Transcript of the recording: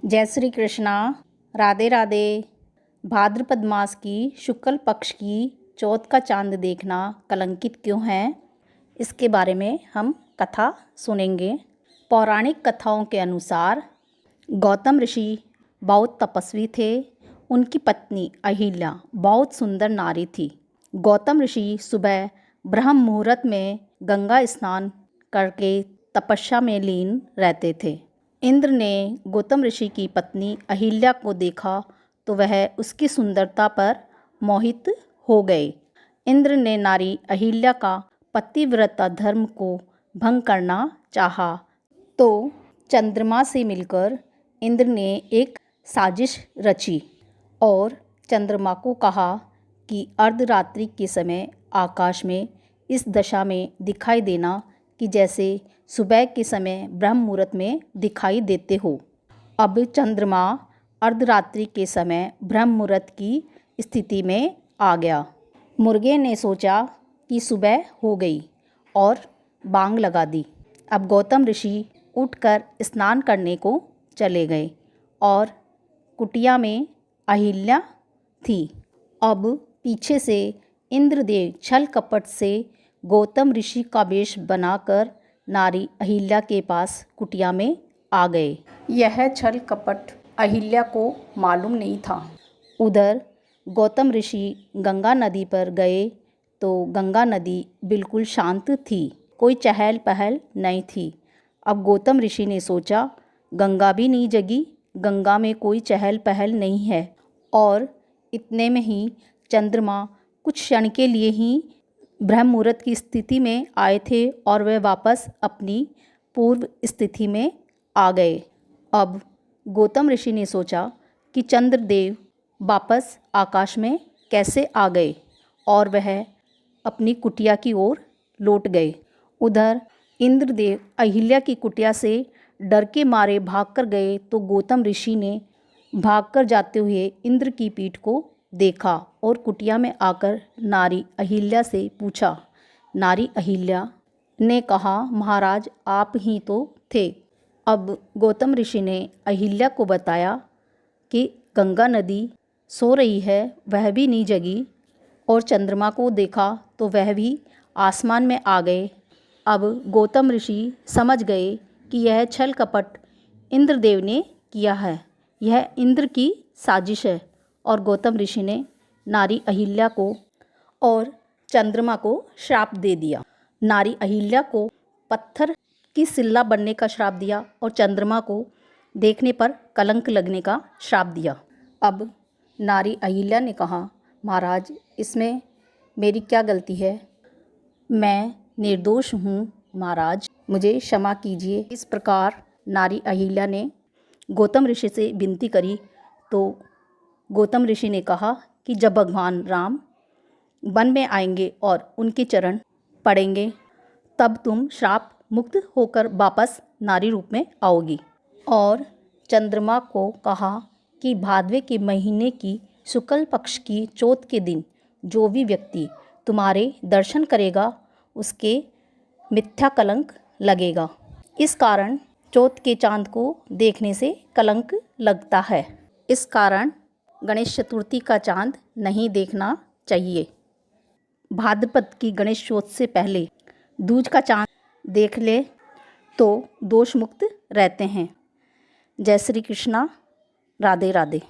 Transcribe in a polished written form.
जय श्री कृष्णा। राधे राधे। भाद्रपद मास की शुक्ल पक्ष की चौथ का चांद देखना कलंकित क्यों है, इसके बारे में हम कथा सुनेंगे। पौराणिक कथाओं के अनुसार गौतम ऋषि बहुत तपस्वी थे। उनकी पत्नी अहिल्या बहुत सुंदर नारी थी। गौतम ऋषि सुबह ब्रह्म मुहूर्त में गंगा स्नान करके तपस्या में लीन रहते थे। इंद्र ने गौतम ऋषि की पत्नी अहिल्या को देखा तो वह उसकी सुंदरता पर मोहित हो गए। इंद्र ने नारी अहिल्या का पतिव्रता धर्म को भंग करना चाहा, तो चंद्रमा से मिलकर इंद्र ने एक साजिश रची और चंद्रमा को कहा कि अर्धरात्रि के समय आकाश में इस दशा में दिखाई देना कि जैसे सुबह के समय ब्रह्म मुहूर्त में दिखाई देते हो। अब चंद्रमा अर्धरात्रि के समय ब्रह्म मुहूर्त की स्थिति में आ गया। मुर्गे ने सोचा कि सुबह हो गई और बांग लगा दी। अब गौतम ऋषि उठकर स्नान करने को चले गए और कुटिया में अहिल्या थी। अब पीछे से इंद्रदेव छल कपट से गौतम ऋषि का वेश बनाकर नारी अहिल्या के पास कुटिया में आ गए। यह छल कपट अहिल्या को मालूम नहीं था। उधर गौतम ऋषि गंगा नदी पर गए तो गंगा नदी बिल्कुल शांत थी, कोई चहल पहल नहीं थी। अब गौतम ऋषि ने सोचा गंगा भी नहीं जगी, गंगा में कोई चहल पहल नहीं है। और इतने में ही चंद्रमा कुछ क्षण के लिए ही ब्रह्म मुहूर्त की स्थिति में आए थे और वे वापस अपनी पूर्व स्थिति में आ गए। अब गौतम ऋषि ने सोचा कि चंद्रदेव वापस आकाश में कैसे आ गए और वह अपनी कुटिया की ओर लौट गए। उधर इंद्रदेव अहिल्या की कुटिया से डर के मारे भागकर गए तो गौतम ऋषि ने भागकर जाते हुए इंद्र की पीठ को देखा और कुटिया में आकर नारी अहिल्या से पूछा। नारी अहिल्या ने कहा, महाराज आप ही तो थे। अब गौतम ऋषि ने अहिल्या को बताया कि गंगा नदी सो रही है, वह भी नहीं जगी, और चंद्रमा को देखा तो वह भी आसमान में आ गए। अब गौतम ऋषि समझ गए कि यह छल कपट इंद्रदेव ने किया है, यह इंद्र की साजिश है। और गौतम ऋषि ने नारी अहिल्या को और चंद्रमा को श्राप दे दिया। नारी अहिल्या को पत्थर की सिल्ला बनने का श्राप दिया और चंद्रमा को देखने पर कलंक लगने का श्राप दिया। अब नारी अहिल्या ने कहा, महाराज इसमें मेरी क्या गलती है, मैं निर्दोष हूँ, महाराज मुझे क्षमा कीजिए। इस प्रकार नारी अहिल्या ने गौतम ऋषि से विनती करी तो गौतम ऋषि ने कहा कि जब भगवान राम वन में आएंगे और उनके चरण पड़ेंगे तब तुम श्राप मुक्त होकर वापस नारी रूप में आओगी। और चंद्रमा को कहा कि भाद्वे के महीने की शुक्ल पक्ष की चौथ के दिन जो भी व्यक्ति तुम्हारे दर्शन करेगा उसके मिथ्या कलंक लगेगा। इस कारण चौथ के चांद को देखने से कलंक लगता है। इस कारण गणेश चतुर्थी का चांद नहीं देखना चाहिए। भाद्रपद की गणेश चौथ से पहले दूज का चांद देख ले तो दोष मुक्त रहते हैं। जय श्री कृष्णा। राधे राधे।